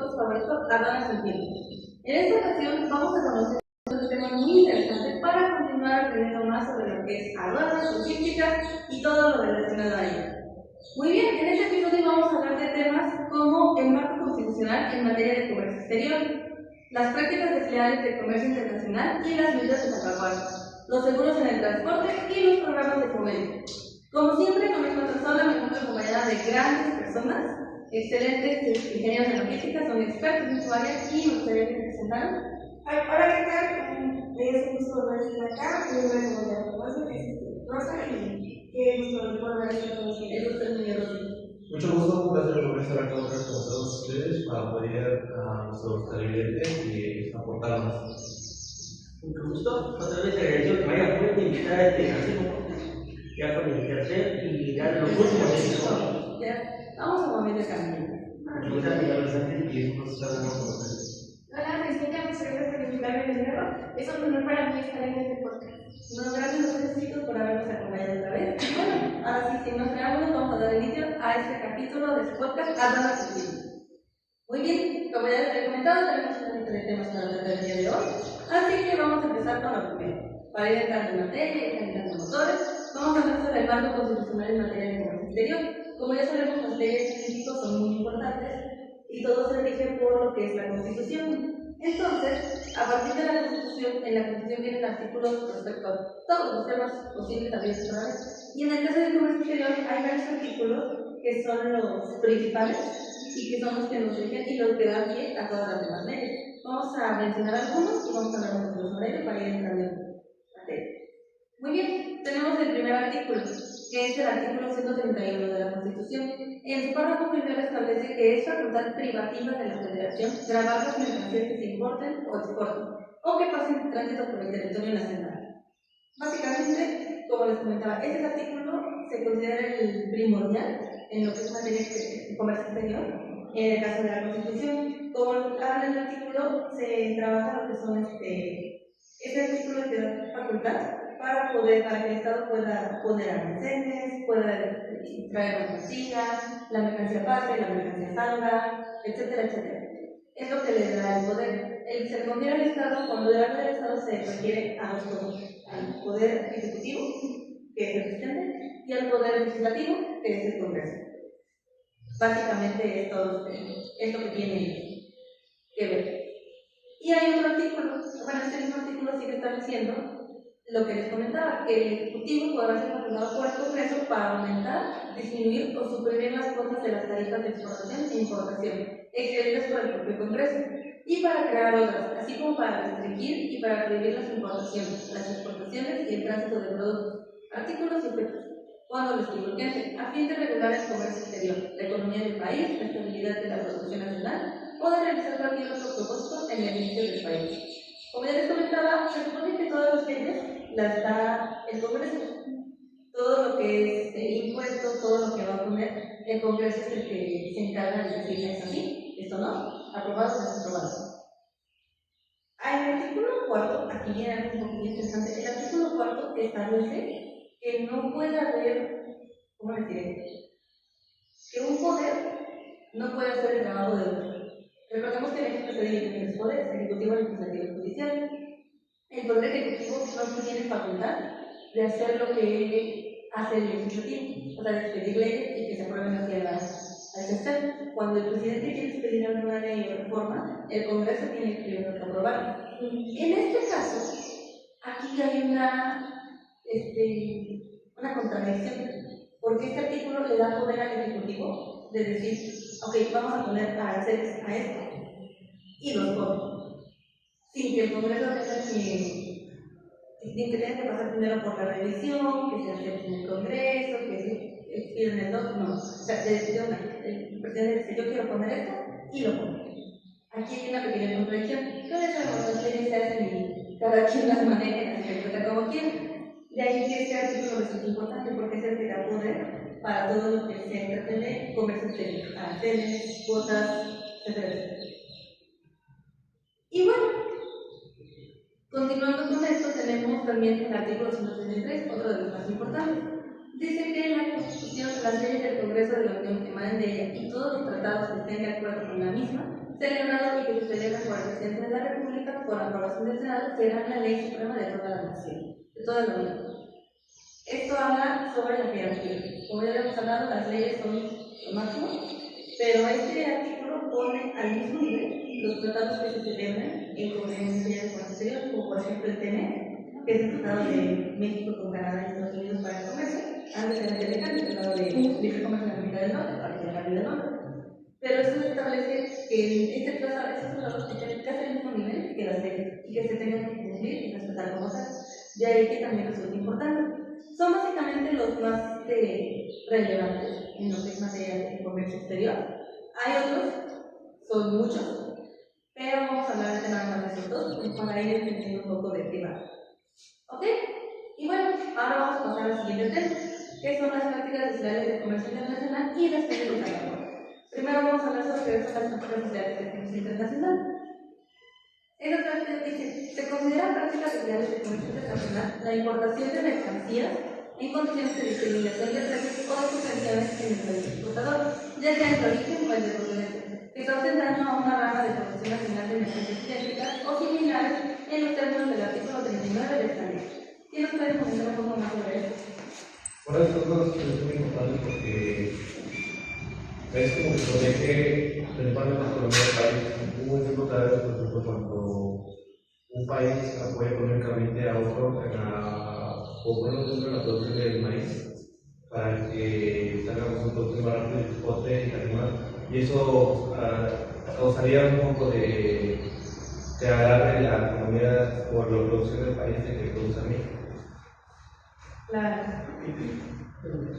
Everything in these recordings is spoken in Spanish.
podcast favorito, Aduanas sin Filtros. En esta ocasión vamos a conocer un tema muy interesante para continuar aprendiendo más sobre lo que es aduanas, logística y todo lo relacionado a ello. Muy bien, en este episodio vamos a hablar de temas como el marco constitucional en materia de comercio exterior, las prácticas desleales de comercio internacional y las medidas de salvaguardia, los seguros en el transporte y los programas de fomento. Como siempre, con esta persona me encuentro acompañada de grandes personas, excelentes ingenieros de logística, son expertos en su área y me gustaría que se presentaran. Hola, ¿qué tal? Es un gusto volver a estar acá. Mi nombre es Rosa y qué gusto volver a estar con ustedes. El gusto es mío, Rosy. Mucho gusto, un placer volver a estar acá otra vez con todos ustedes para apoyar a nuestros televidentes y aportar más. Mucho gusto, otra vez agradezco que me hayan podido invitar a este casino. Ya fue el tercer y ya los últimos episodios. Ya, vamos a mover de camino. Muchas gracias y es un gusto estar con ustedes. Hola, Cristina, muchas gracias por invitarme de nuevo. Es un honor para mí estar en este podcast. No, gracias a ustedes chicos por habernos acompañado otra vez. Y bueno, ahora sí, sin más preámbulos, vamos a dar inicio a este capítulo de su podcast, Aduanas sin Filtros. Muy bien, como ya les he comentado, tenemos un montón de temas para tratar el día de hoy, así que vamos a empezar con lo primero. Para ir entrando en materia y calentando motores, vamos a hablar sobre el marco constitucional en materia de comercio exterior. Como ya sabemos, las leyes en México son muy importantes y todo se rige por lo que es la Constitución. Entonces, a partir de la Constitución, en la Constitución vienen artículos respecto a todos los temas posibles habidos y por haber. Y en el caso del comercio exterior hay varios artículos que son los principales y que son los que nos rigen y los que dan pie a todas las demás leyes. Vamos a mencionar algunos y vamos a hablar un poquito sobre ellos para ir entrando en materia. Muy bien, tenemos el primer artículo, que es el artículo 131 de la Constitución. En su párrafo primero establece que es facultad privativa de la Federación gravar las mercancías que se importen o exporten o que pasen de tránsito por el territorio nacional. Básicamente, como les comentaba, este artículo se considera el primordial en lo que es materia de comercio exterior, en el caso de la Constitución. Como habla el artículo, se trabaja lo que son este artículo te da facultad para que el Estado pueda poner almacenes, pueda traer mercancía, la mercancía pase, la mercancía salga, etcétera, etcétera. Es lo que le da el poder. Se le confiere al Estado, cuando le habla del Estado se refiere a dos cosas: al poder ejecutivo, que es el presidente, y al poder legislativo, que es el Congreso. Básicamente es todo esto que tiene que ver. Y hay otro artículo, bueno, este mismo artículo sigue estableciendo lo que les comentaba, que el Ejecutivo podrá ser facultado por el Congreso para aumentar, disminuir o suprimir las cuotas de las tarifas de exportación e importación, expedidas por el propio Congreso, y para crear otras, así como para restringir y para prohibir las importaciones, las exportaciones y el tránsito de productos, artículos y objetos, cuando lo estime urgente, a fin de regular el comercio exterior, la economía del país, la estabilidad de la producción nacional, o de realizar cualquier otro propósito en beneficio del país. Como ya les comentaba, se supone que todas las leyes las da el Congreso. Todo lo que es impuestos, todo lo que va a poner, el Congreso es el que se encarga de decir esto sí, esto no, aprobado o desaprobado. En el artículo 4, aquí viene algo un poquito interesante, el artículo 4 establece que no puede haber, ¿cómo decir? Que un poder no puede hacer el trabajo de otro. Recordemos que en México se dividen en los poderes, ejecutivo, legislativo y judicial. El poder ejecutivo no tiene facultad de hacer lo que hace el legislativo, o sea, de expedir leyes y que se aprueben hacia al sector. Cuando el presidente quiere expedir alguna ley o reforma, el Congreso tiene que primero aprobarla. En este caso, aquí hay una contradicción, porque este artículo le da poder al Ejecutivo de decir, ok, vamos a poner aranceles a esto, y los pone, sin que el Congreso tenga que pasar primero por la revisión, que se acepte en el Congreso, que se expidan el dos, no, o sea, el presidente dice, yo quiero poner esto, y lo pone. Aquí hay una pequeña contradicción, pero eso las leyes se hacen y cada quien las maneja y las interpreta como quiere. De ahí que este artículo resulta importante porque es el que da poder para todo lo que se trate de comercio exterior, aranceles, cuotas, etc. Y bueno, continuando con esto, tenemos también el artículo 133, otro de los más importantes. Dice que en la Constitución, las leyes del Congreso de la Unión que emanen de ella y todos los tratados que estén de acuerdo con la misma celebrado y que se celebra por el presidente de la República por aprobación del Senado, será la ley suprema de toda la nación, de toda la Unión. Esto habla sobre la jerarquía. Como ya habíamos hablado, las leyes son lo máximo, pero este artículo pone al mismo nivel los tratados que se celebran en conveniencia de comercio exterior, como por ejemplo el TEMEC, que es el Tratado de México con Canadá y Estados Unidos para el comercio, antes era el Tratado de Libre Comercio en América del Norte, para el Cambio del Norte. Pero eso establece que este tratado tiene que ser al mismo nivel que las leyes y que se tengan que cumplir y respetar como tal. De ahí que también resulta importante. Son básicamente los más relevantes en lo que es materia de comercio exterior. Hay otros, son muchos, pero vamos a hablar de nada más de esos dos para ir entendiendo un poco de qué va. ¿Ok? Y bueno, ahora vamos a pasar al siguiente tema, que son las prácticas desleales de comercio internacional y las leyes de acuerdo. Primero vamos a hablar sobre qué son las prácticas desleales de comercio internacional. Esas prácticas dicen, se considera prácticas desleales de comercio internacional la importación de mercancías en condiciones de discriminación de precios o de subvenciones en el país exportador, ya sea en su origen o en de procedencia, que causen daño a una rama de producción nacional de mercancías idénticas o similares en los términos del artículo 39 de esta ley. ¿Quién nos puede comentar un poco más sobre esto? Bueno, estos dos es muy importante porque es como que protege principalmente la economía del país. Hubo dificultades, por ejemplo, cuando un país apoya económicamente a otro en la producción del maíz para que salgamos un producto más rápido y exporte y además, y eso causaría un poco de que agarre la economía por la producción del país de que produce México. Claro.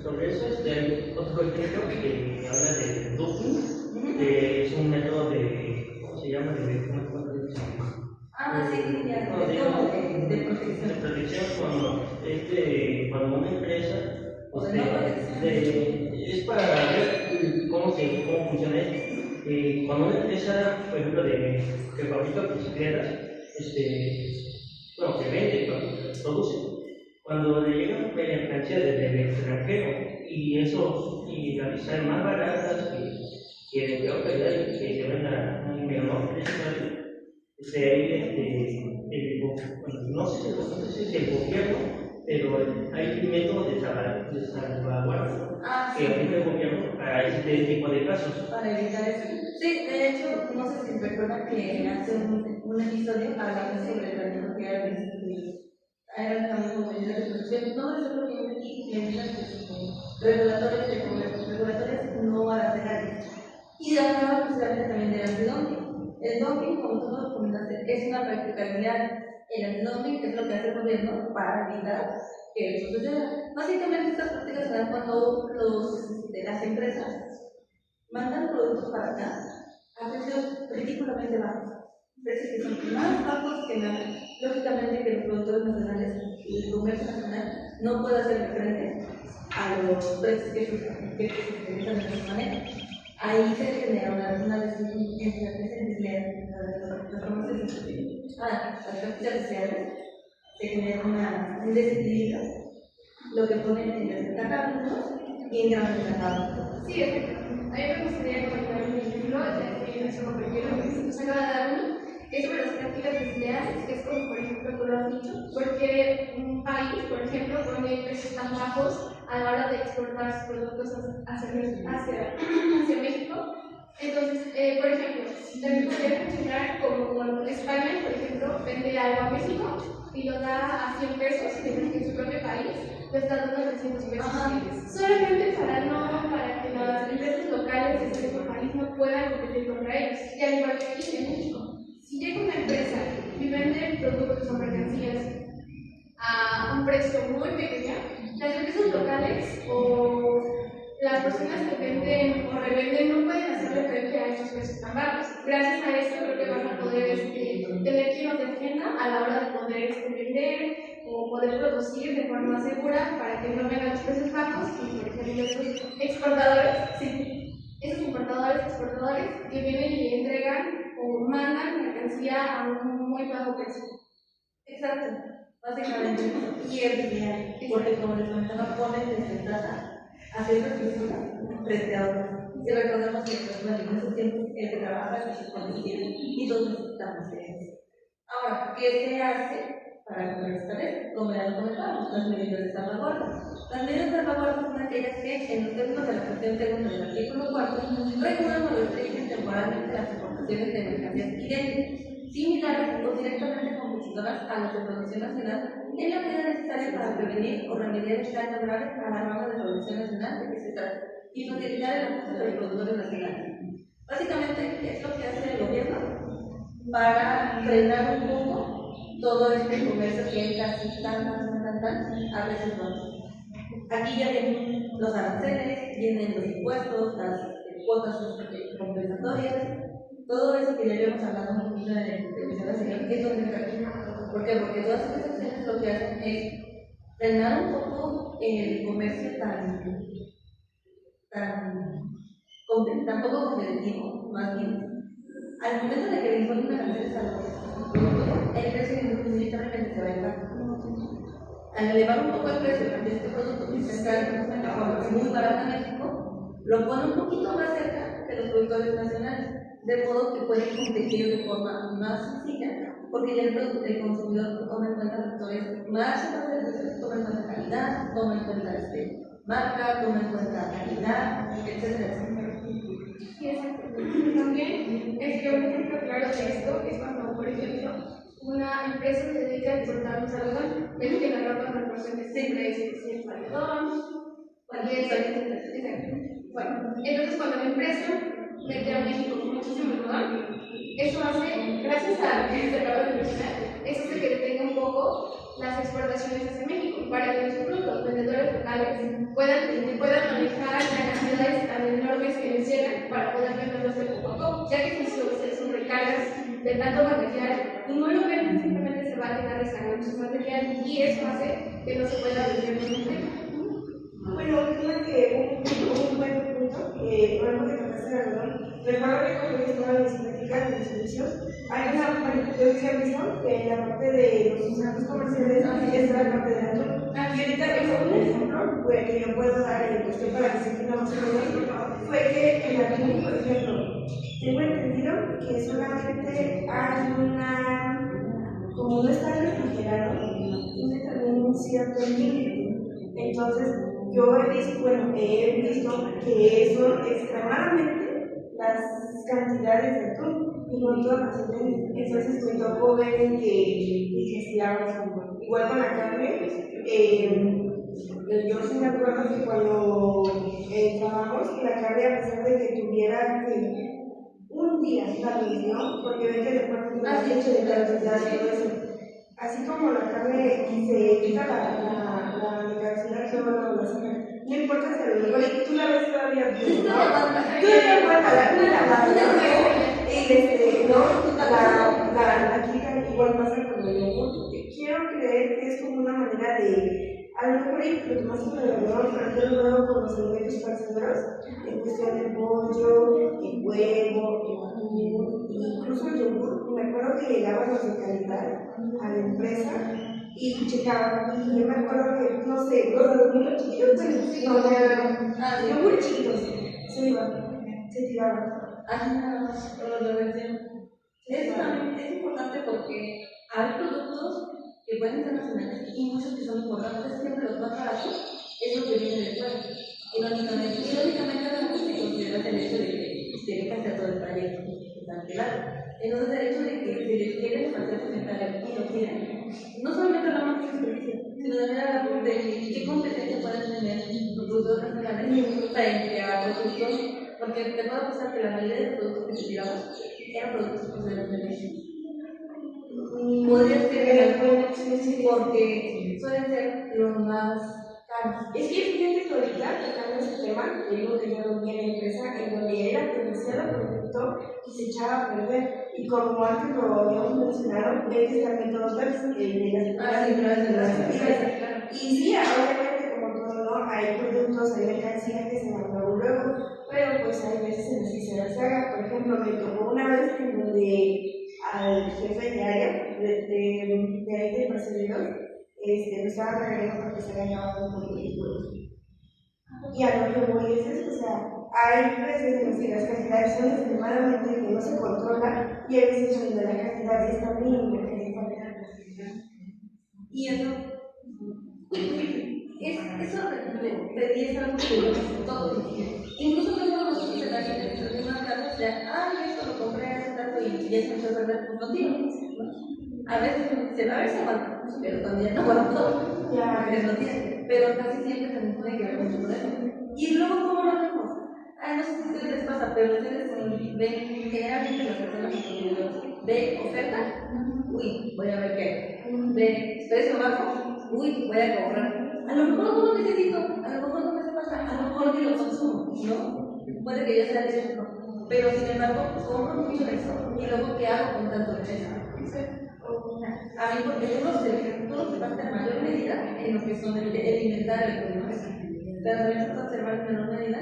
Sobre eso, hay otro ejemplo que habla de doping, que es un método de, ¿cómo se llama? Sí, ya, de protección. De protección cuando una empresa es para ver cómo funciona esto. Cuando una empresa, por ejemplo, que fabrica bicicletas, que vende, produce, cuando le llega mercancía desde el extranjero y las salen más baratas que de peor calidad y que se ven a un menor precio, no sé si es el gobierno, pero hay métodos de salvaguardia que aplica el gobierno para este tipo de casos. Para evitar eso. Sí, de hecho, no sé si recuerdan que hace un episodio hablamos sobre el daño que era también como medidas de protección, no resuelvo bien aquí, medidas regulatorias no arancelarias. Y de hablaba precisamente también del antidumping. El dumping, como tú lo comentaste, es una práctica legal. El antidumping es lo que hace el gobierno para evitar que eso suceda. Básicamente, estas prácticas se dan cuando las empresas mandan productos para acá a precios ridículamente bajos. Precios que son más bajos que nada. Lógicamente que los productores nacionales y el comercio nacional no puede hacer frente a los precios que se utilizan de esa manera. Ahí se genera una desigualdad entre las prácticas desleales, se genera un desequilibrio, lo que pone en desventaja a algunos y en gran ventaja a otros. Sí, a mí me gustaría comentar un ejemplo, ya que nuestro compañero nos acaba de dar uno, que es sobre las prácticas desleales, que es como por ejemplo tú lo has dicho, porque un país, por ejemplo, pone precios tan bajos a la hora de exportar sus productos hacia México. Entonces, por ejemplo, también podría funcionar como cuando España, por ejemplo, vende algo a México y lo da a 100 pesos, mientras que en su propio país lo está dando a 300 pesos. Solamente para que las empresas locales de ese mismo país no puedan competir contra ellos. Y al igual que aquí en México, si llega una empresa y vende productos o mercancías a un precio muy pequeño, las empresas locales o las personas que venden o revenden no pueden hacer frente a esos precios tan bajos. Gracias a esto creo que van a poder tener quien los defienda a la hora de poder vender o poder producir de forma segura para que no vengan los precios bajos y por ejemplo esos exportadores que vienen y entregan o mandan mercancía a un muy bajo precio. Exacto, básicamente, y es real, porque como les comentaba, pone en desventaja a ciertas personas frente a otras. Y recordemos que bueno, en esos tiempos el que trabaja es policía y todos necesitamos de eso. Ahora, ¿qué se hace para contrarrestar esto? Como ya lo comentamos, las medidas de salvaguardia. Las medidas de salvaguardia son aquellas que, en los términos de la sección segunda del artículo 4, regulan o restringen temporalmente las exportaciones de mercancías idénticas, similares o directamente competidoras a las de producción nacional, en la medida necesaria para prevenir o remediar daños graves a la rama de producción nacional de que se trata y facilitar el acceso de los productores nacionales. Básicamente, es lo que hace el gobierno para frenar un poco todo este comercio que es casi tan, a veces no. Aquí ya vienen los aranceles, vienen los impuestos, las cuotas compensatorias, todo eso que ya habíamos hablado un poquito de la señora, es donde entra. ¿Por qué? Porque todas estas acciones lo que hacen es frenar un poco el comercio tan poco competitivo, más bien. Al momento de que le imponen una arancel a los productos, el precio inevitablemente se va a elevar. Al elevar un poco el precio de este producto que está en una muy barata en México, lo pone un poquito más cerca de los productores nacionales, de modo que pueden competir de forma más sencilla, porque ya el consumidor toma en cuenta factores más importantes, toma en cuenta calidad, toma en cuenta marca, toma en cuenta calidad, etcétera, etcétera. Sí, exacto. También es que un ejemplo claro de esto es cuando, por ejemplo, una empresa se dedica a exportar un algodón, ven que la ropa normalmente siempre es algodón, bueno, entonces cuando la empresa mete a México muchísimo algodón, eso hace, gracias a que se acaba de mencionar, eso hace que detenga un poco las exportaciones hacia México, para que los vendedores locales puedan manejar cantidades tan enormes que les llegan para poder venderlos de poco a poco, ya que si son recargas de tanto material y no lo venden, simplemente se va a quedar rezagado su material y eso hace que no se pueda vender con un tema. Bueno, creo que un buen punto, que por ejemplo que tocaste el algodón, recuerdo que cuando yo estaba en mis prácticas de mis servicios, hay una parte, yo sí he visto que en la parte de los centros comerciales está la parte de atún. Y ahorita un ejemplo que yo puedo dar en cuestión para que se entienda más o menos, fue que el atún, por ejemplo, tengo entendido que solamente hay como no está refrigerado, tiene también un cierto límite. Entonces, yo he visto que son extremadamente las cantidades de atún y no todas las tienen. Entonces me tocó ver que se igual con la carne. Yo sí me acuerdo que cuando trabajamos, la carne, a pesar de que tuviera un día la revisión, porque ven que después de la leche de caducidad y todo eso, así como la carne se quita la caducidad, que luego la sacan. No importa si a lo mejor tú la ves todavía bien, ¿no? Tú te aguantas la quitan, igual pasa con el yogur. Quiero creer que es como una manera de, a lo mejor lo tomas con el algodón, pero yo lo veo con los alimentos pareceros, en cuestión del pollo, el huevo, el atún, incluso el yogur. Me acuerdo que llegaban los de calidad a la empresa y checaban. Yo me acuerdo que, no sé, los niños chiquitos, yogur chiquitos, se tiraban. Nada más, lo menciono. Es importante porque hay productos que pueden ser nacionales y muchos que son importantes, siempre los más baratos es lo que viene de fuera. Irónicamente además se considera el hecho de que tiene que hacer todo el trayecto, está claro. Entonces el hecho de que se les quieren hacer comentarios y lo quieren, no solamente hablamos de experiencia, sino también hablamos de qué competencia pueden tener los productos nacionales frente a productos, porque te puedo apostar que la mayoría de los productos que se tiraban eran productos procedentes de México. Podría ser porque suelen ser los más caros. Es que fíjate que ahorita, tocando ese tema, te digo que yo lo vi en la empresa en donde era demasiado producto y se echaba a perder. Y como antes lo habíamos mencionado, ves que están métodos de las y sí, obviamente, como todo, ¿no? Hay productos, hay mercancías que se mandan luego, pero pues hay veces en las que se las haga. Por ejemplo, me tocó una vez en donde al jefe de área de ahí de Barcelona me estaba regañando porque se había llevado un poco de Y a lo que voy es eso, o sea, hay veces en las que las cantidades son extremadamente que no se controlan y hay veces donde la cantidad es tan mínima que es falta. Y eso es algo que lo hacen todos. Incluso tenemos nosotros en las mismas casas, esto lo compré hace tanto y ya se me echó a perder pues contigo, ¿no? A veces uno dice, a ver si aguanta, pero también no aguanto, porque no tiene. Pero casi siempre también tiene que ver mucho con eso. Y luego, ¿cómo lo vemos? No sé si a ustedes les pasa, pero ustedes ven generalmente las personas que ve oferta, uy, voy a ver qué hay. Ve precio bajo, uy, voy a comprar. A lo mejor no lo necesito, a lo mejor no me hace falta, a lo mejor ni lo consumo, ¿no? Puede que yo sea eléctrico, pero sin embargo, compro mucho de eso. ¿Y luego qué hago con tanto de eso? A mí, porque todo se basa en mayor medida en lo que son el inventario y demás, pero también se puede observar en menor medida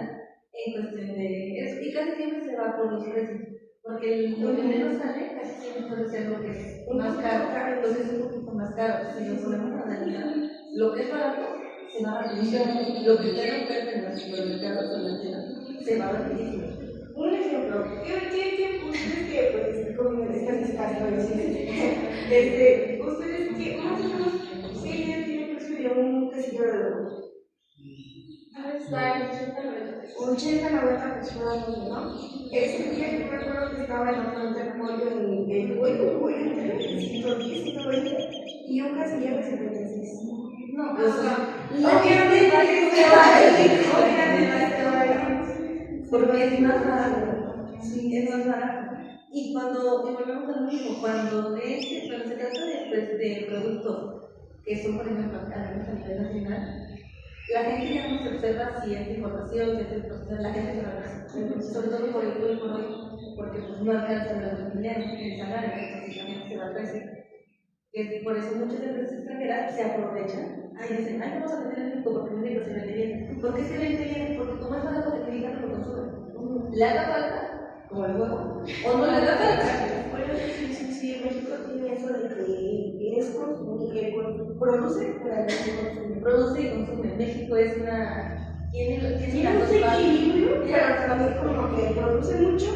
en cuestión de eso. Y casi siempre se va por los precios, porque lo que menos sale casi siempre suele ser lo que es más caro, entonces es un poquito más caro. Si lo ponemos a analizar, lo que es barato se va rapidísimo, lo que usted no puede en los supermercados o en las tiendas se va rapidísimo. Un ejemplo, ¿qué ustedes que pues están comiendo estas casas, ustedes que más o menos ¿qué tiene el precio de un quesillo de huevo? Está en 80-90 aproximadamente, ¿no? Ese día yo me acuerdo que estaba en la planta de pollo en el pollo entre 110 y 120 y un casillero de 76. No, pues obviamente porque es más barato. Sí, es más barato. Y volvemos a lo mismo, cuando se trata de productos que son, por ejemplo, a nivel nacional, la gente ya no se observa si es información, si es el proceso, la gente se lo hace, sobre todo por el por hoy, porque pues no alcanzan los dinero, el salario, entonces la gente se va a crecer. Por eso muchas empresas extranjeras se aprovechan y dicen, vamos a vender en México porque México se vende bien. ¿Por qué se vende bien? Porque como es barato, el mexicano lo consume. ¿Le haga falta? Como el huevo. ¿O no le haga falta? Sí, México tiene eso de que es que produce, pero no consume. Produce y consume. México es tiene un equilibrio, pero también como que produce mucho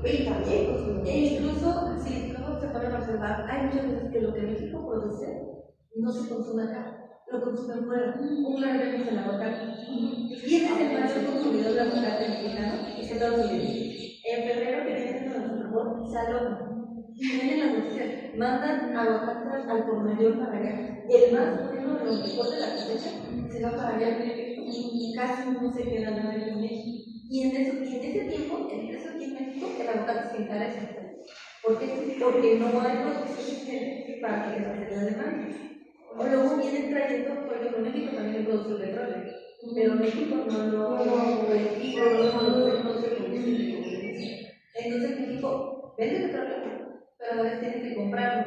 y también consume. E incluso, si luego se ponen a observar, hay muchas veces que lo que México produce no se consume acá, lo consumen fuera. Un gran ejemplo es el aguacate. ¿Quién es el mayor consumidor de aguacate mexicano? Es Estados Unidos. En febrero, que viene siendo nuestro mejor salón. Tienen las noticias, mandan aguacates al por mayor para allá. El más bueno de lo mejor de la cosecha se va para allá. Casi no se queda nada en México. Y en ese tiempo, en eso aquí en México, el aguacate se encarece. ¿Por qué? Porque no hay producción suficiente para que se la demanda. O luego vienen trayendo, por ejemplo, México también produce petróleo, pero México no lo produce combustible. Entonces México vende petróleo, pero a la vez tiene que comprarlo.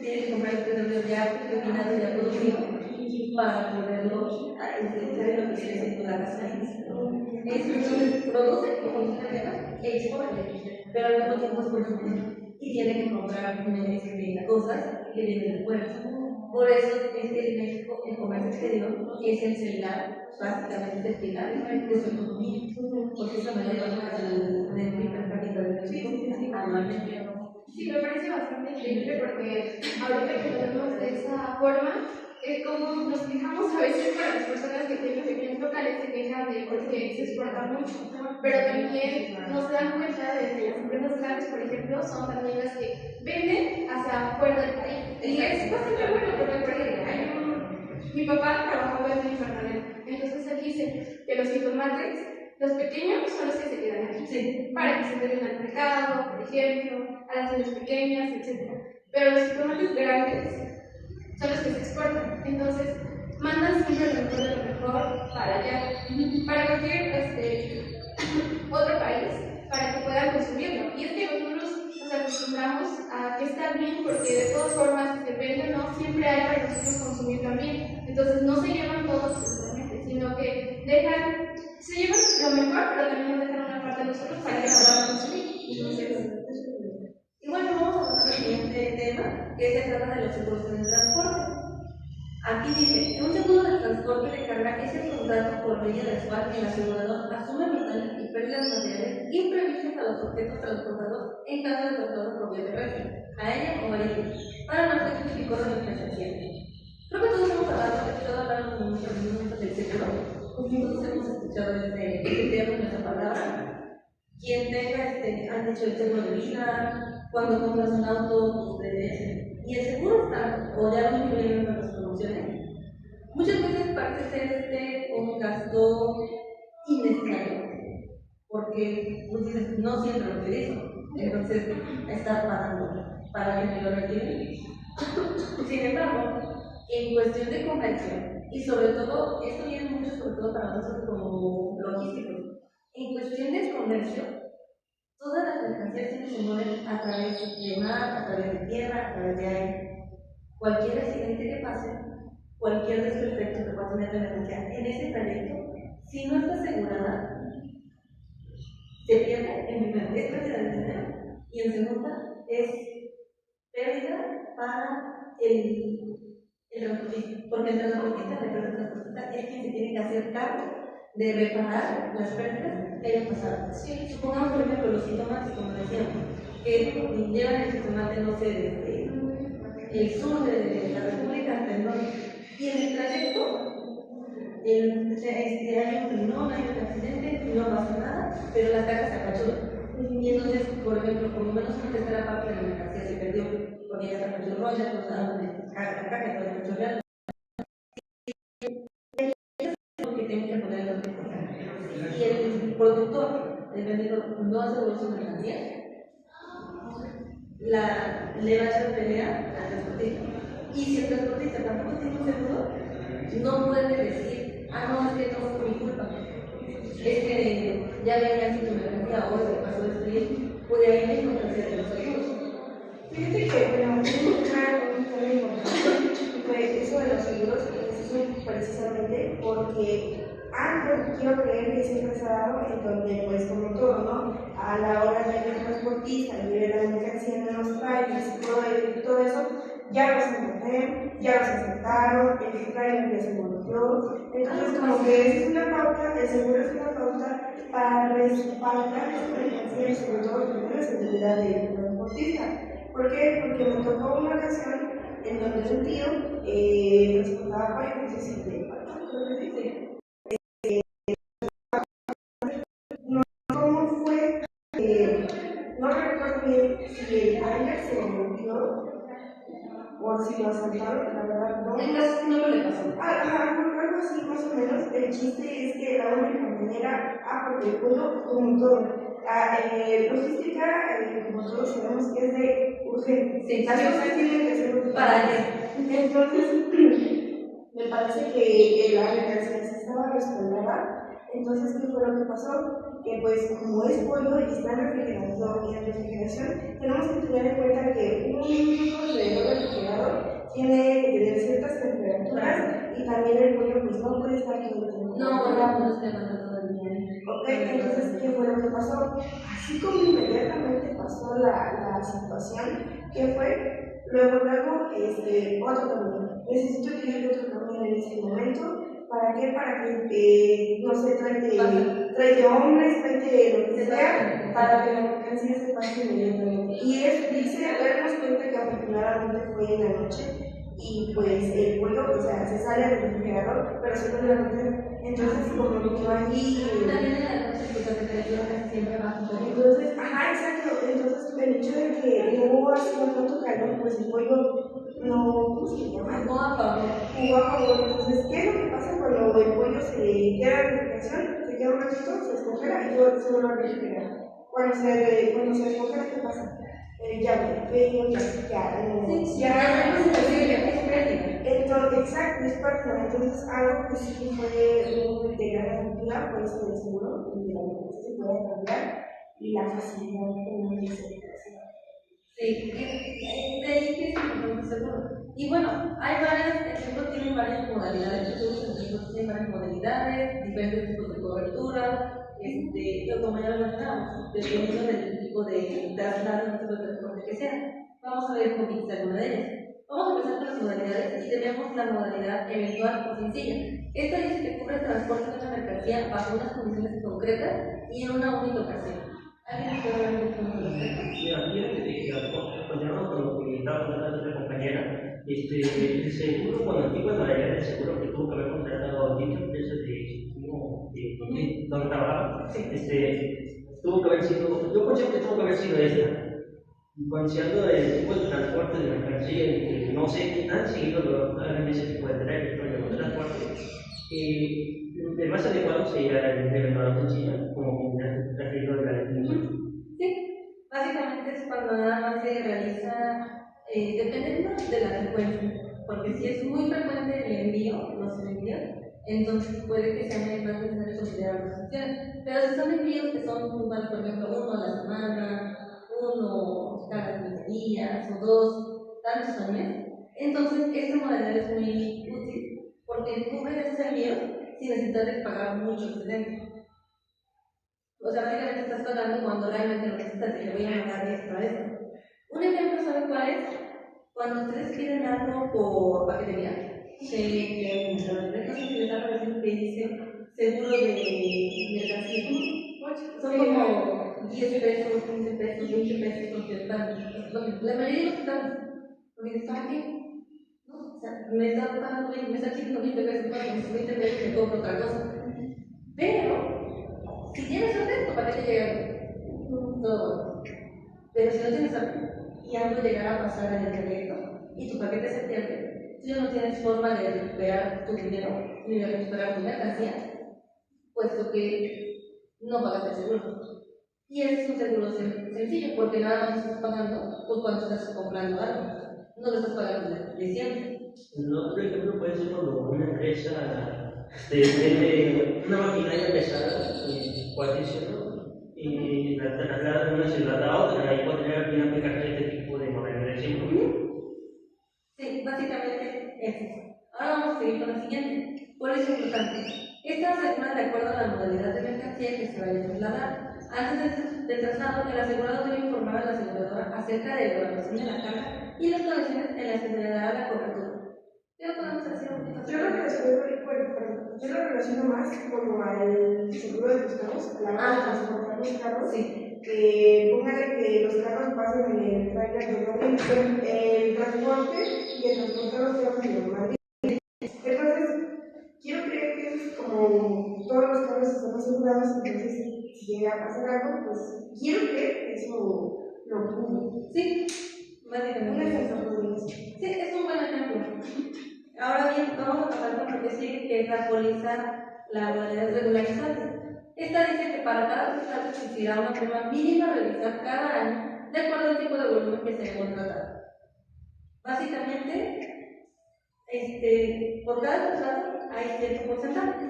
Tiene que comprar el petróleo ya refinado, ya producido, para poderlo utilizar en lo que viene siendo la gasolina. Entonces produce e exporta, pero al mismo tiempo es consumido y tiene que comprar cosas que vienen de fuera. Por eso es que en México el comercio exterior es el celular, básicamente el pilar de su economía, porque es la mayor parte del PIB per cápita de México anualmente. Sí, me parece bastante increíble porque ahorita que lo vemos de esa forma, es como nos quejamos a veces para las personas que tienen pequeños locales, se quejan de porque se exporta mucho, pero también nos dan cuenta de que las empresas grandes, por ejemplo, son también las que venden hacia afuera del país. Y es bastante bueno porque mi papá trabajó en un jornalero, entonces él dice que los jitomates, los pequeños son los que se quedan aquí, sí, para que se den al mercado, por ejemplo, a las tiendas pequeñas, etc. Pero los jitomates grandes son los que se exportan, entonces mandan siempre lo mejor de lo mejor para allá, para cualquier otro país, para que puedan consumirlo. Y es que nosotros nos acostumbramos a que está bien, porque de todas formas, depende o no, siempre hay para nosotros consumir también. Entonces no se llevan todos necesariamente, sino que se llevan lo mejor, pero también nos dejan una parte de nosotros para que la puedan consumir. Entonces, y bueno, vamos a pasar al siguiente tema, que se trata de los seguros en el transporte. Aquí dice, un seguro de transporte de carga es el contrato por medio del cual el asegurador asume los daños y pérdidas materiales imprevistos a los objetos transportados en caso de traslado por vía terrestre, aérea o marítima, para no ser justificado de prestación. Creo que todos hemos hablado en muchos momentos del seguro. Todos hemos escuchado este término, esa palabra. Quien tenga, han dicho el seguro de vida, cuando compras un auto, y el seguro está, o ya lo incluyeron en las promociones. Muchas veces parece ser un gasto innecesario, porque pues, dices, no siempre lo utilizo, entonces estar pagando para que me lo retiren. Sin embargo, en cuestión de conversión, y sobre todo, esto viene mucho sobre todo para nosotros como logísticos, en cuestión de comercio, todas las mercancías que se mueven a través de mar, a través de tierra, a través de aire. Cualquier accidente que pase, cualquier desperfecto que pueda tener la mercancía en ese trayecto, si no está asegurada, se pierde. En primera es pérdida de dinero y en segunda es pérdida para el transportista, porque el transportista, la empresa transportista, es quien se tiene que hacer cargo de reparar las pérdidas que hayan pasado. Sí. Supongamos, por ejemplo, los síntomas, como decíamos, que llevan el jitomate, no sé, desde el sur de la República hasta el norte, y en el trayecto hay un frenón, hay un accidente, no pasa nada, pero la caja se apachurra. Y entonces, por ejemplo, por lo menos una tercera parte de la mercancía se perdió, porque ya se apachurró, ya cortaron la caja, ya está apachurrada. Porque tienen que poner el otro. Y el productor, el vendedor, no aseguró su mercancía, le va a echar pelea al transportista. Y si el transportista tampoco tiene un seguro, no puede decir, no, es que no fue mi culpa. Es que ya venía así tu mercancía, o se pasó esto y esto. Puede ahí mismo hacer los seguros. Fíjate que, bueno, un tema importante fue eso de los seguros, precisamente porque quiero creer que siempre se ha dado en donde, pues, como todo, ¿no? A la hora de que el transportista libera la mercancía en los trailers y todo eso, ya los encontré, ya los aceptaron, el trailer ya se volvió. Entonces, como que es una pauta, el seguro es una pauta para respaldar esa mercancía y sobre todo tener la seguridad del transportista. ¿Por qué? Porque me tocó una ocasión en donde un tío transportaba pollo, no sé si te ¿cómo fue? No recuerdo bien si el trailer se rompió o si lo asaltaron, la verdad no. No le pasó. Algo así más o menos. El chiste es que la única manera, porque el pueblo, como todo, logística, como todos sabemos que es de urgente. Sí, las cosas tienen que ser urgentes. Para él. Entonces, me parece que la mercancía se estaba respaldada. Entonces, ¿qué fue lo que pasó? Que pues como es pollo y está en refrigeración, tenemos que tener en cuenta que un refrigerador tiene que tener ciertas temperaturas y también el pollo pues no puede estar todo el tiempo. No se levanta todo el día. Ok, entonces, ¿qué fue lo que pasó? Así como inmediatamente pasó la situación, ¿qué fue? Luego, otro camión. Necesito que llegue otro camión en este momento. ¿Para qué? Para que, no sé, trae hombres, trae lo que sea, para que la mercancía se pase inmediatamente. Y darnos cuenta que afortunadamente fue en la noche. Y pues el pollo, o sea, se sale del refrigerador, pero se vuelve a meter. Entonces, como que quedó allí. También en la noche, pues la temperatura siempre baja. Entonces, exacto. Entonces, el hecho de que no hacía tanto calor, pues el pollo no, ¿cómo se llama? Jugó a favor. Jugó a favor. Entonces, ¿qué es lo que pasa cuando el pollo se queda en refrigeración? Se queda un ratito, se descongela y luego se vuelve a refrigerar. Cuando se descongela, ¿qué pasa? Ya, entonces, exacto, es pérdida. Entonces, algo que sí fue muy de gran ayuda fue eso del seguro, y de la mercancía se puede cambiar y la facilidad con la que se hace. Sí, de ahí que es importante seguro. Y bueno, el seguro tiene varias modalidades, el seguro tiene varias modalidades, diferentes tipos de cobertura, como ya lo mencionamos, dependiendo del tipo de traslado, tipo de transporte que sea. Vamos a ver un poquito de alguna de ellas. Vamos a empezar con las modalidades y tenemos la modalidad eventual o sencilla. Esta dice que cubre el transporte de una mercancía bajo unas condiciones concretas y en una única ocasión. ¿Alguien puede hablar un poco más al respecto? Mira, fíjate que continuamos con lo que estaba contando la compañera. El seguro, bueno, aquí cuando la idea del seguro que tuvo que haber contratado dicha empresa de donde trabajaba, tuvo que haber sido, yo considero que tuvo que haber sido esta. Considerando el tipo de transporte de mercancía, que no sé qué tan seguido lo hagan ese tipo de transporte, el más adecuado sería el de menor sencilla, como ya traído de la definición. Sí, básicamente es cuando nada más se realiza, dependiendo de la frecuencia, porque si es muy frecuente el envío, los envíos, entonces puede que sea más necesario considerar las opciones. Pero si son envíos que son puntuales, por ejemplo, uno a la semana, uno cada 15 días o dos, tantos al mes, entonces esta modalidad es muy útil porque cubre esos envíos sin necesidad de pagar mucho excedente. O sea, básicamente estás pagando cuando realmente lo necesitas y le voy a mandar esto a esto. Un ejemplo, ¿saben cuál es? Cuando ustedes piden algo por paquetería, no sé si les ha parecido que dice seguro de mercancía. Son como 10 pesos, 15 pesos, 20 pesos los que están. La mayoría de los que están, porque están aquí. ¿No? O sea, me están pagando 20, me están pidiendo 20 pesos, para con esos 20 pesos me compro otra cosa. Pero, si tienes suerte, tu paquete llega todo. Pero si no tienes suerte y algo llegara a pasar en el trayecto y tu paquete se pierde, tú ya no tienes forma de recuperar tu dinero ni de recuperar tu mercancía, puesto que no pagaste el seguro. Y ese es un seguro sencillo, porque nada más estás pagando pues, cuando estás comprando algo, no lo estás pagando de siempre. No, por ejemplo, puede ser cuando una empresa vende una maquinaria pesada, cuatricio, y la traslada de una ciudad a otra, y podría bien aplicarse este tipo de modalidad de seguro. Sí, básicamente es eso. Ahora vamos a seguir con la siguiente. Por eso es importante. Esta asegura de acuerdo a la modalidad de mercancía que se vaya a trasladar. Antes del traslado, el asegurado debe informar a la aseguradora acerca de la evaluación de la carga y las condiciones en las que se le dará la cobertura. ¿Qué podemos decir un poquito? Yo lo relaciono más como al seguro de los carros, a la hora de transportar los carros. Sí. Póngale que los carros pasen en el trailer de Madrid, el transporte y el transportar los carros en Madrid. Entonces, quiero creer que es como todos los carros están asegurados, entonces si llega a pasar algo, pues quiero creer que eso lo cubre. Sí, básicamente. Sí, es un buen ejemplo. Ahora bien, vamos a pasar con lo que sigue, que es la póliza laboral regularizante. Esta dice que para cada contrato existirá una prima mínima a realizar cada año de acuerdo al tipo de volumen que se haya contratado. Básicamente, por cada contrato hay cierto porcentaje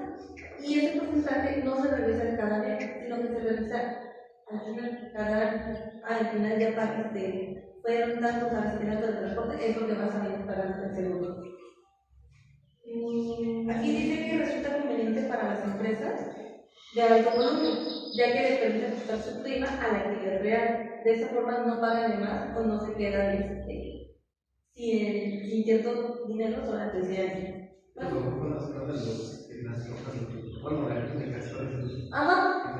y ese porcentaje no se realiza cada mes, sino que se realiza al final, cada año. Al final ya para fueron tantos abastecimientos de transporte, es lo que vas a venir pagando el seguro. Aquí dice que resulta conveniente para las empresas de alto volumen, ya que les permite ajustar su prima a la actividad real. De esa forma no pagan de más o no se quedan sin cierto dinero durante ese año. Cuando se trata de las trocas, bueno, la gente de castores, Ajá.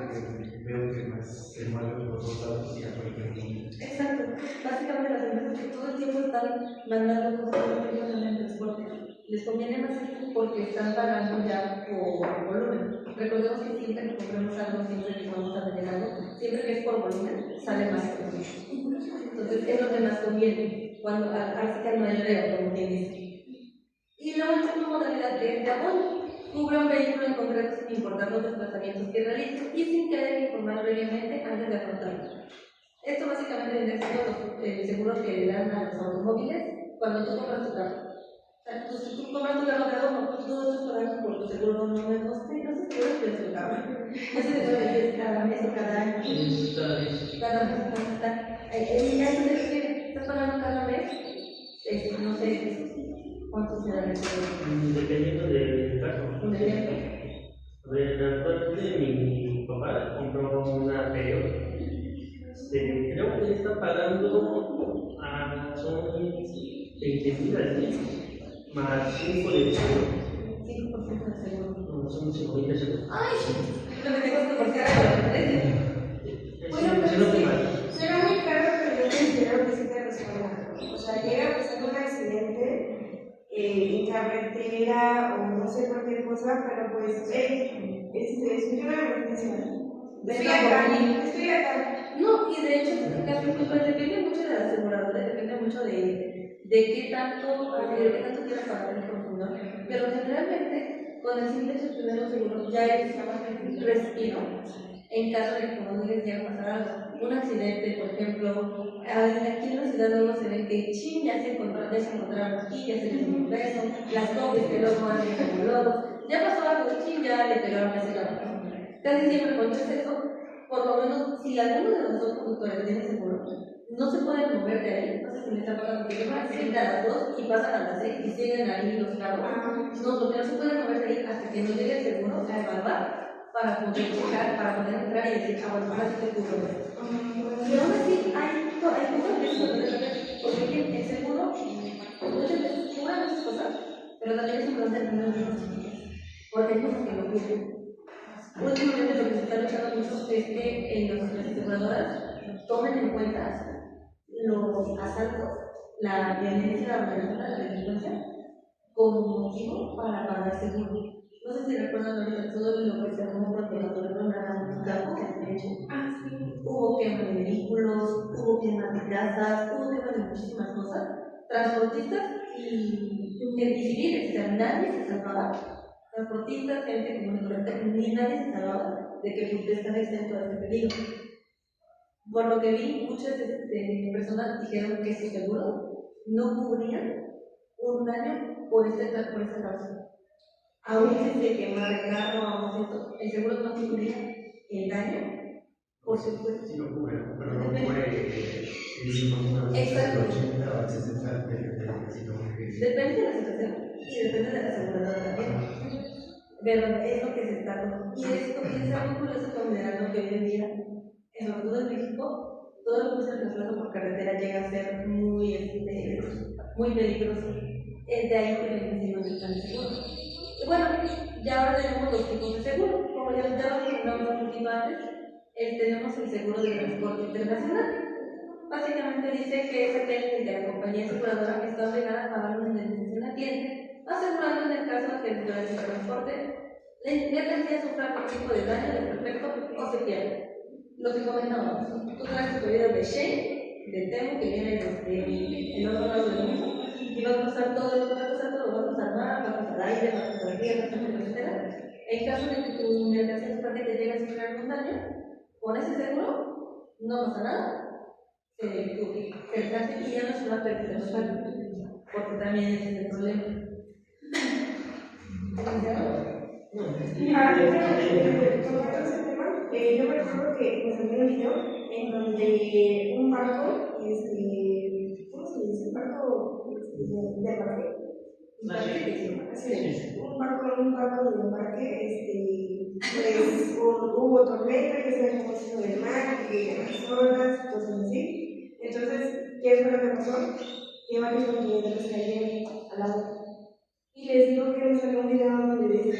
veo que más el mal de los datos y a cualquier momento. Exacto. Básicamente las empresas que todo el tiempo están mandando cosas en el transporte, les conviene más esto porque están pagando ya por volumen. Recordemos que siempre que compramos algo, siempre que vamos a vender algo, siempre que es por volumen, sale más económico. Entonces es lo que más conviene, cuando así que no hay reo, como quien dice. Y la última modalidad que es de abono. Cubre un vehículo en concreto sin importar los desplazamientos que realice y sin que debe informar previamente antes de afrontarlo. Esto básicamente viene siendo los seguros que le dan a los automóviles cuando tú compras tu carro. O sea, tú compras tu carro de abono, tú estás pagando por tu seguro no sé si es tu carro. No sé si es cada mes o cada año. Cada mes, y a eso se refiere, estás pagando cada mes, no sé cuánto será el seguro. Dependiendo del caso. Un ejemplo. Actualmente mi papá compró una Peugeot. Creo que está pagando son 20.000 al mes, más 5 de seguro. 5% de seguro. No, son 5.000 de seguro. ¡Ay! Lo que tengo que buscar a la precio. Bueno, Si no te mal. suena muy caro, pero yo considero que sí te respalda. O sea, llega a pasar un accidente en carretera o no sé cualquier cosa, pero pues, surgió una emergencia. Estoy acá. No, y de hecho, en caso, pues depende mucho de la aseguradora, depende mucho de qué tanto quiera pagar el consumidor. Pero generalmente, con el simple hecho de tener un seguro, ya es respiro en caso de que como les llegue a pasar algo. Un accidente, por ejemplo, aquí en la ciudad luego se ve que ya se encontraron aquí, ya se les dio un beso, las copias que luego hacen como lobos. Ya pasó algo, ya le pegaron a ese lado. Casi siempre cuando es eso, por lo menos si alguno de los dos conductores tiene seguro, no se pueden mover de ahí. No sé si me está pasando que llevan accidente a las 2 y pasan a las 6 y siguen ahí los carros. No, porque no se pueden mover de ahí hasta que no llegue el seguro a evaluar para poder checar, para poder entrar y decir, bueno, ahora sí te cubro. Pero aún así hay cosas que se pueden hacer, porque el seguro muchas veces cubre muchas cosas, pero también es importante tener unos chiquitos, porque hay cosas que no cubren. Últimamente lo que se está luchando mucho es que las aseguradoras tomen en cuenta los asaltos, la violencia, la organización, la delincuencia, como motivo para pagar seguro. No sé si recuerdan ahorita todo lo que se armó cuando la tornaron un campo que de hecho hubo quema de vehículos, hubo quema de casas, hubo quema de muchísimas cosas, transportistas y civiles, o sea, nadie se salvaba. Transportistas, gente común y corriente, ni nadie se salvaba de que usted está exento de este peligro. Por lo que vi, muchas personas dijeron que su seguro no cubría un daño por esta causa. Aún si se quema el carro, aún el seguro no cubría el daño por su cuerpo. Sí lo cubre, pero no cubre Exacto. el 80 o el 60 Depende de la situación y depende de la aseguradora también. Pero es lo que se está dando. Y esto es algo curioso considerando que hoy en día, sobre todo en México, todo lo que es el traslado por carretera llega a ser muy peligroso. Es de ahí que viene siendo el seguro. Y bueno, ya ahora tenemos dos tipos de seguro. Como ya lo comentamos un poquito antes, tenemos el seguro de transporte internacional. Básicamente dice que es aquel que la compañía aseguradora que está obligada a pagar una indemnización al cliente, asegurando en el caso que durante el transporte la mercancía sufra cualquier tipo de daño, desperfecto o se pierda. Lo que comentábamos, tú traes tu pedido de Shane, de Temu, que viene desde el otro lado del mundo, y va a pasar todo, va a pasar mar, va a pasar aire, va a pasar tierra, etc. En caso de que tu mercancía sufra que te llegue a sufrir algún daño, con ese seguro no pasa nada. Se trata y ya no se va a perder los sueldos, porque también ese es el problema. Yo me acuerdo que pues había un video en donde un barco, ¿cómo se dice? Un barco de embarque. Un barco de embarque, pues hubo tormenta, que se dejó mucho del mar, que las olas, cosas así. Entonces, ¿qué fue lo que pasó? Que varios contenedores cayeron al agua. Y les digo que me salió un video donde decía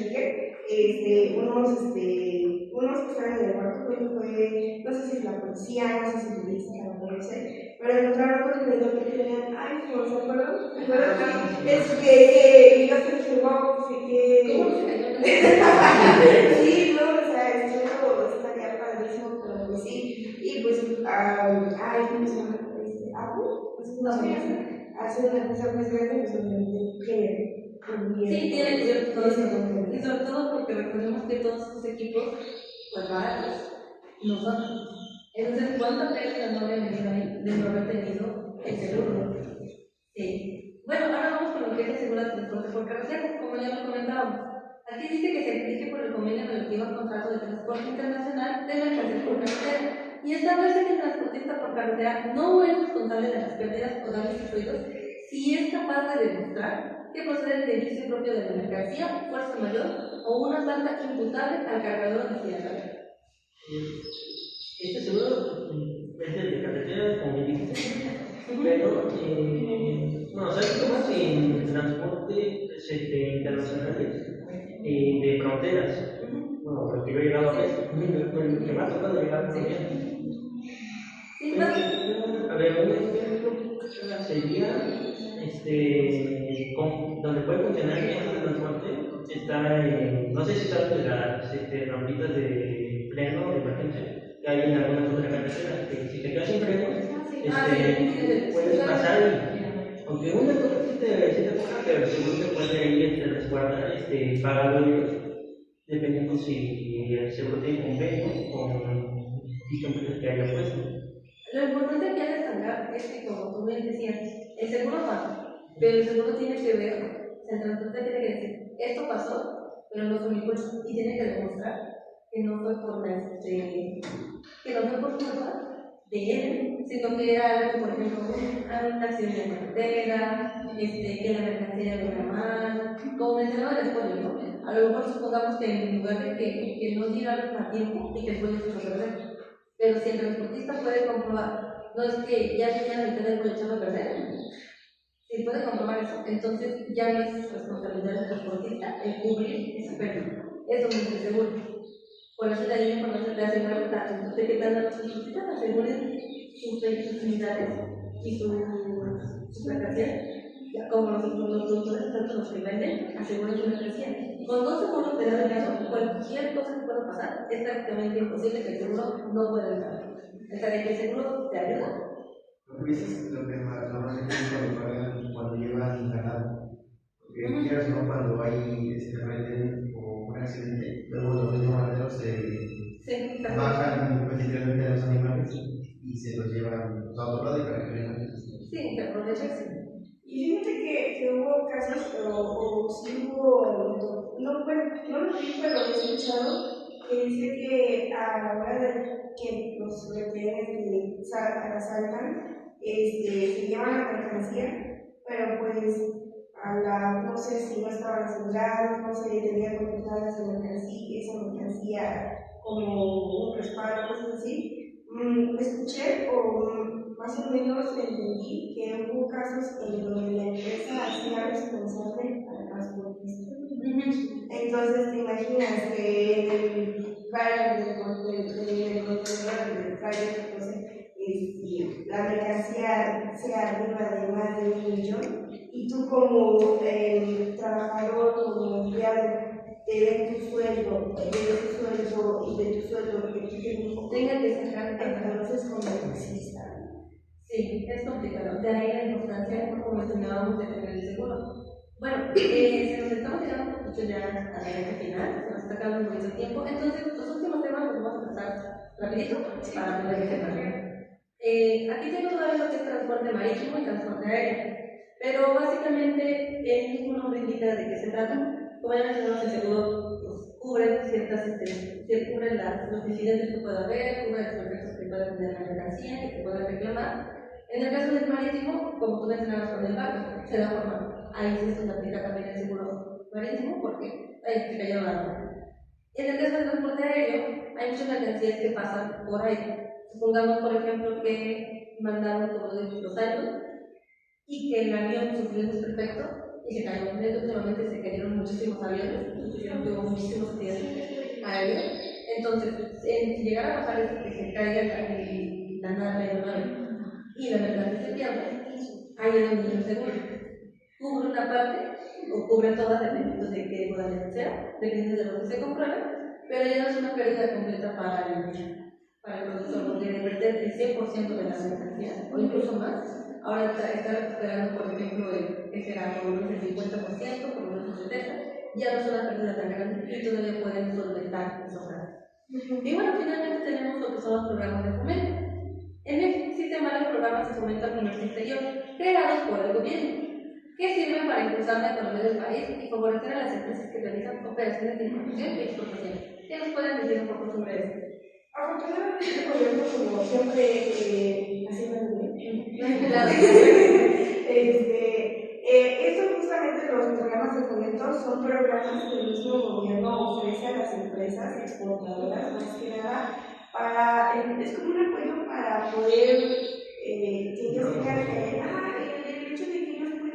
que unos que estaban en el barco, creo que fue, no sé si la policía, no sé si policía, no sé, pero encontraron un contenedor que tenían iPhone, ¿se acuerdan? Es que yo se dije, wow, sí que... ¿Cómo se cayó? Sí, no, o sea, esto estaría padrísimo, pero pues sí. Y pues, ¿cómo se llama? Apple, pues no sé, hace una cosa más grande, pues obviamente que... Sí, tiene que ser todo esto. Y sobre todo porque recordemos que todos estos equipos, pues baratos, no son. Entonces, ¿cuánta pérdida no habría venido ahí de no haber tenido el seguro? Sí. Bueno, ahora vamos con lo que es el seguro de transporte por carretera, como ya lo comentábamos. Aquí dice que se exige por el convenio relativo al contrato de transporte internacional de mercancías por carretera y establece que el transportista por carretera no es responsable de las pérdidas o daños sufridos si es capaz de demostrar que procede del vicio propio de la mercancía, fuerza mayor o una falta imputable al cargador destinatario. Este seguro es el de carretera, como me dijiste, pero No, ¿sabes qué más? En transportes internacionales de fronteras. Bueno, porque yo he llegado a ver, me ha tocado llegar también. Sí, más. A ver, un ejemplo sería donde puede funcionar bien el transporte. Está no sé si sabes de las rampitas de freno de emergencia que hay en algunas otras carreteras, que si te quedas sin freno, puedes pasar y, aunque una cosa sí te toca, pero seguro te puede ahí resguardar pagado ellos, dependiendo si el seguro tiene convenio con dicha empresa que haya puesto. Lo importante que hay que destacar es que, como tú me decías, el seguro pasa, pero el seguro tiene que ver, o sea, el transporte tiene que decir, esto pasó, pero no fue mi culpa, y tiene que demostrar que no fue por culpa de él, sino que era algo, por ejemplo, un accidente de carretera, que la mercancía venía mal, como mencionaba el pollo, ¿no? A lo mejor supongamos que en lugar de que no llegaron a tiempo y que el pollo se echó a perder. Pero si el transportista puede comprobar, no es que ya tenía la mitad del pollo echado a perder, si puede comprobar eso, entonces ya no es responsabilidad del transportista el cubrir esa pérdida. Eso no es el seguro. Por eso la línea importante de asegurar tanto de que tanto los transportistas aseguren sus unidades y su mercancía, como los productores, tanto los que venden, aseguran su mercancía. Con dos seguros de dado caso, cualquier cosa que pueda pasar es prácticamente imposible que el seguro no pueda entrar. O sea, de que el seguro te ayuda. Lo que dices es lo que normalmente cuando pagan cuando llevan ganado. Porque quieras o no, cuando hay reten o un accidente, luego los mismos ganaderos bajan pues, literalmente a los animales y se los llevan a otro lado y para que vengan. Sí, te aprovechas. Y fíjate que hubo casos, o sí hubo, no lo vi, pero lo he escuchado, que dice que a la hora de que los retenes asaltan, se llevan la mercancía, pero pues no sé si no estaban asegurados, no se tenían contempladas esa mercancía como un respaldo, cosas así. Escuché o más o menos entendí que hubo casos en donde la empresa hacía responsable al transportista. Entonces te imaginas que en el trailer del contenedor del trailer, entonces la mercancía sea arriba de más de 1 millón y tú como trabajador, como empleado, te den tu sueldo, de tu sueldo y de tu sueldo que tú tenga que sacar entonces como taxista. Sí, es complicado. De ahí la importancia, como mencionábamos, de tener el seguro. Bueno, se nos estamos llegando mucho ya a la recta final, se nos está acabando un poquito el tiempo, entonces los últimos temas los vamos a pasar rapidito para poder terminar. Aquí tengo todavía lo que es transporte marítimo y transporte aéreo, pero básicamente el mismo nombre indica de qué se trata. Como ya mencionamos, el seguro pues, cubre cubre los incidentes que pueda haber, cubre los efectos que pueda tener la mercancía, que se pueda reclamar. En el caso del marítimo, como tú mencionabas con el barco, se da forma. Ahí se aplica también el seguro marítimo porque ahí se cayó la agua. En el caso del transporte aéreo, hay muchas mercancías que pasan por aire. Supongamos, por ejemplo, que mandaron como los años y que el avión sufrió un desperfecto y se cayó. Últimamente se cayeron muchísimos aviones, que hubo muchísimos accidentes aéreos. Entonces, si llegara a pasar eso, que se caiga la nave y la mercancía se pierde, ahí es donde el seguro cubre una parte o cubre todas, dependiendo de qué modalidad sea, dependiendo de lo que se compruebe, pero ya no es una pérdida completa para el productor, porque de perder el 100% de la mercancía o incluso más. Ahora está recuperando, por ejemplo, que será por lo menos el 50%, por lo menos el 70%, ya no es una pérdida tan grande y todavía pueden solventar esos gastos. Y bueno, finalmente tenemos lo que son los programas de fomento. En México existen varios programas de fomento al comercio exterior creados por el gobierno, que sirven para impulsar la economía del país y favorecer a las empresas que realizan operaciones de importación y exportación. ¿Qué nos pueden decir un poco sobre esto? Afortunadamente, el gobierno, como siempre, haciendo bien, Claro. estos justamente los programas de fomento son programas que el mismo gobierno ofrece a las empresas exportadoras, más que nada, es como un apoyo para poder identificar el hecho de que ellos pueden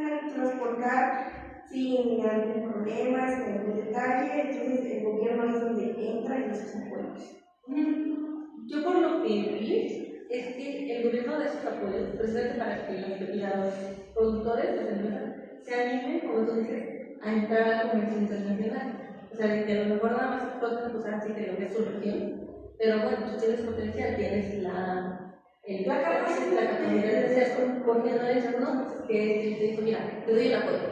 sin grandes problemas, sin algún detalle. Entonces, el gobierno es donde entra y esos apoyos. Yo por lo que vi es que el gobierno da esos apoyos precisamente para que los productores, las empresas, se animen, como tú dices, a entrar al comercio internacional. O sea, de que a lo mejor nada más explotan, pues así que lo que es su región, pero bueno, tú tienes potencial, tienes la capacidad de hacerlo, porque no eres uno que te dijo, mira, te doy el apoyo.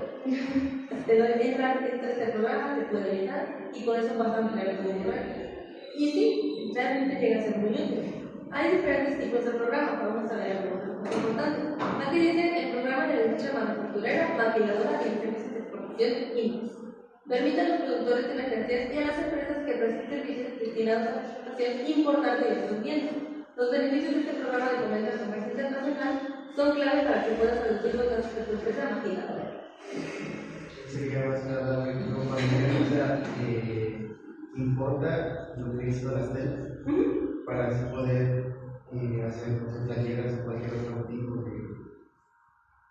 Te doy entrar en este programa, te puedo ayudar y con eso vas a ampliar tu dinero. Y sí, realmente llega a ser muy útil. Hay diferentes tipos de programas, vamos a ver algunos más importantes. Aquí dice el programa de la industria manufacturera, maquiladora y servicios de exportación INDEX. Permite a los productores de mercancías y a las empresas que prestan servicios destinados a la exportación importar diversos bienes. Los beneficios de este programa de fomento del comercio internacional son clave para que puedas reducir los gastos de tu empresa maquiladora. Sería más que nada como cuando una empresa importa lo que hizo las telas para así poder hacer playeras o cualquier otro tipo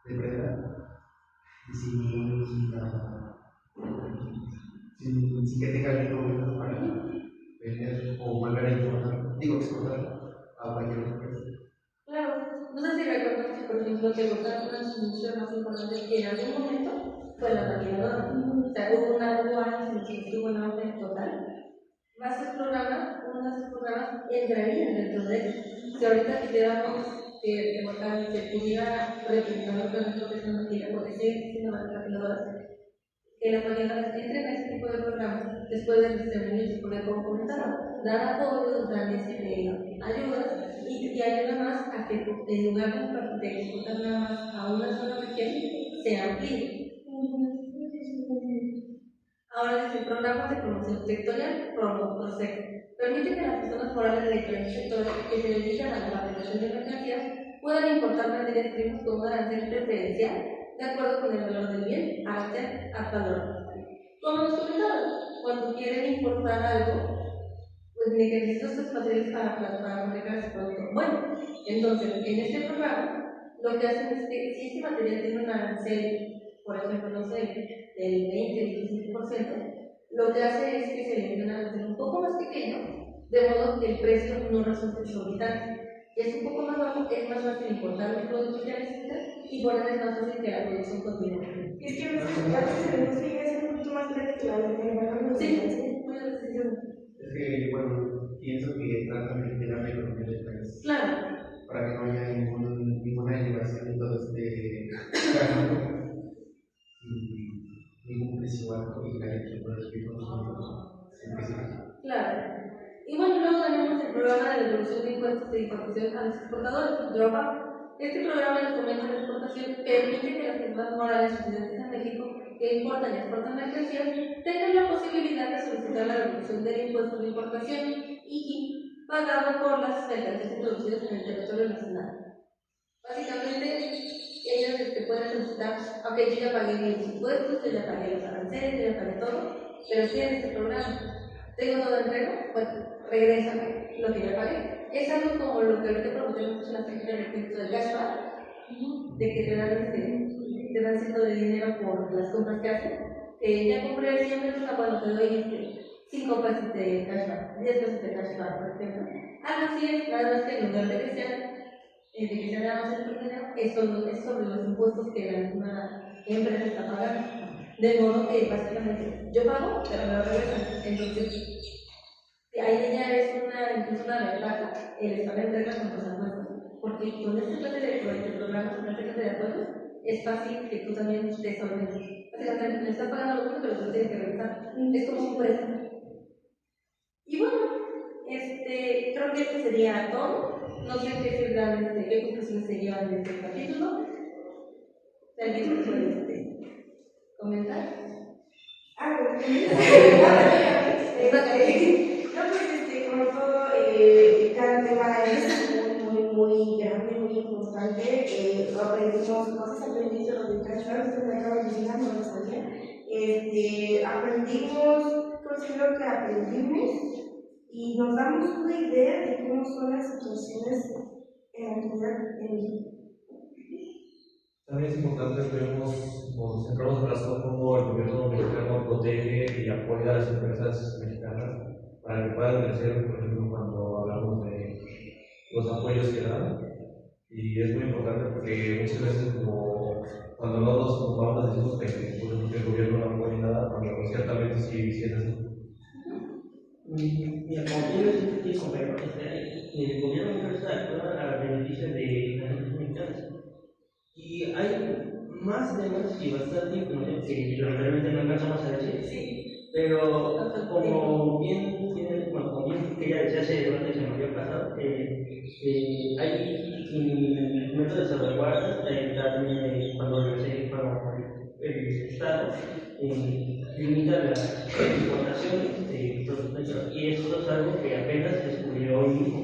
de prenda sin que tenga ningún problema para vender o volver a importar, digo exportar a cualquier otra empresa. Claro, no sé si recuerdas que, por ejemplo, que votaron una solución más importante que en algún momento fue la maquiladora. O sea, hubo una o 2 años en los que estuvo en orden total. Más el programa, uno de esos programas entraría dentro de ellos. Si ahorita quisiéramos que votar se pudiera replicar lo que es una maquila, porque sigue existiendo las maquiladoras, que las maquiladoras entren a este tipo de programas después de los terminales, porque como comentaba, dar apoyos, dar ayudas y ayuda más a que en lugar de explotar nada más a una sola región, se amplíe. Ahora dice programas de promoción sectorial, PROSEC. Permite que las personas morales de diferentes sectores que se dedican a la fabricación de mercancías puedan importar materias primas con un arancel preferencial de acuerdo con el valor del bien, arancel ad valor. Como nos comentaba, cuando quieren importar algo, pues necesitan estos materiales para fabricar ese producto. Bueno, entonces en este programa lo que hacen es que si este material tiene un arancel, por ejemplo, no sé, del 20-25%, lo que hace es que se le dé un arancel un poco más pequeño, de modo que el precio no resulte exorbitante. Y es un poco más bajo, es más fácil importar los productos que necesitan y por ende es más fácil que la producción continúe. Es que a veces el negocio llega a ser un poquito más grande que la verdad. Sí, muy decisión. Es que, bueno, pienso que tratan de integrar la economía del país. Claro. Para que no haya ninguna elevación de todo este gasto y ningún precio alto y la gente pueda subir con sus Claro. Y bueno, luego tenemos el programa de reducción de impuestos de importación a los exportadores, DROPA. Este programa de fomento de la exportación permite que las personas morales residentes en México que importan y exportan mercancías tengan la posibilidad de solicitar la reducción del impuesto de importación y pagado por las mercancías introducidas en el territorio nacional. Básicamente, ellos pueden solicitar, ok, yo ya pagué mis impuestos, yo ya pagué los aranceles, yo ya pagué todo, pero si en este programa tengo todo entrego, pues regrésame lo que ya pagué. Es algo como lo que ahorita prometemos en la página de crédito del cashback, de que te dan cierto de dinero por las compras que hacen, que ya compré 100 pesos, bueno, te doy 5 pesos de cashback, 10 pesos de cashback, por ejemplo. Algo así es, nada más que en lugar de que sea nada más el dinero, es sobre los impuestos que la misma empresa está pagando. De modo que básicamente yo pago, pero me lo regresan. Entonces, ahí ya incluso una ventaja el estar en regla con tus acuerdos. Porque con este clase de programas, con este clase de acuerdos, es fácil que tú también te solventes. Básicamente, me estás pagando lo mismo, pero tú tienes que regresar. Es como un préstamo. Y bueno, creo que esto sería todo. No sé qué conclusiones se llevan de este capítulo. ¿Alguien puede comentar? No, pues como todo, cada tema es muy grande, muy importante. Aprendimos cosas al inicio de los cashbacks, usted me acaba de decir, no lo sabía. Considero que aprendimos y nos damos una idea de cómo son las situaciones en la actualidad en México. También es importante que nos centramos en razón cómo el gobierno mexicano protege y apoya a las empresas mexicanas para que puedan crecer, por ejemplo, cuando hablamos de los apoyos que dan. Y es muy importante porque muchas veces cuando no nos vamos a decimos que el gobierno no apoya nada, cuando ciertamente sí es así. Mira, como tú dices, sí, compañero, el gobierno muchas veces actúa a beneficio de las empresas mexicanas. Y hay más temas y bastante información que lamentablemente no alcanzamos a decir. Sí. Pero como bien quería decir hace debate que se me había pasado, hay métodos de salvaguarda, también cuando el Estado limita las exportaciones de productos y esto es algo que apenas descubrió hoy mismo.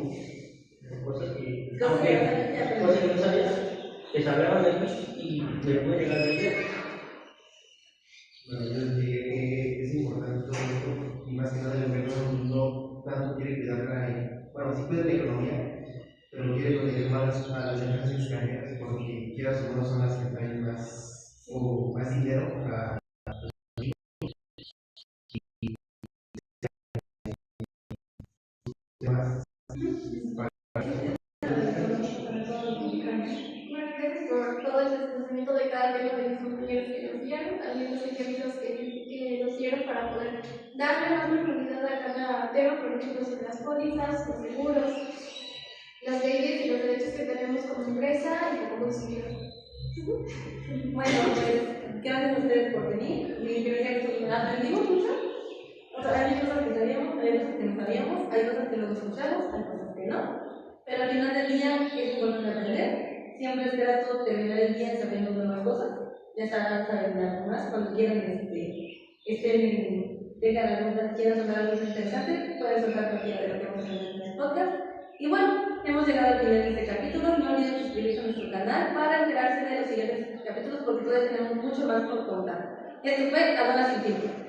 Cosas que no sabía, que se hablaban de aquí y me puede llegar a decir. Bueno, yo diría que es importante todo esto y más que nada el gobierno no tanto quiere cuidar bueno, sí cuida la economía, pero quiere proteger más a las empresas extranjeras porque quieras o no son las que traen más dinero a demás. Bueno, gracias por todo el desplazamiento de cada tema de mis compañeros que nos dieron, también los ejemplos que nos dieron para poder darle más profundidad a cada tema, por ejemplo, sobre las pólizas, los seguros, las leyes y los derechos que tenemos como empresa y como consumidor. Bueno, pues gracias a ustedes por venir. Mi primer que aprendimos mucho. O sea, hay cosas que sabíamos, hay cosas que no sabíamos, hay cosas que luego escuchamos, hay cosas que no. Pero al final del día es importante aprender. Siempre es grato terminar el día sabiendo nuevas cosas. Ya saben algo más. Cuando quieran tengan alguna, quieran soltar algo interesante, pueden soltar cualquiera de lo que hemos hablado en el podcast. Y bueno, hemos llegado al final de este capítulo. No olviden suscribirse a nuestro canal para enterarse de los siguientes capítulos porque todavía tenemos mucho más por contar. Esto fue Aduanas Sin Filtro.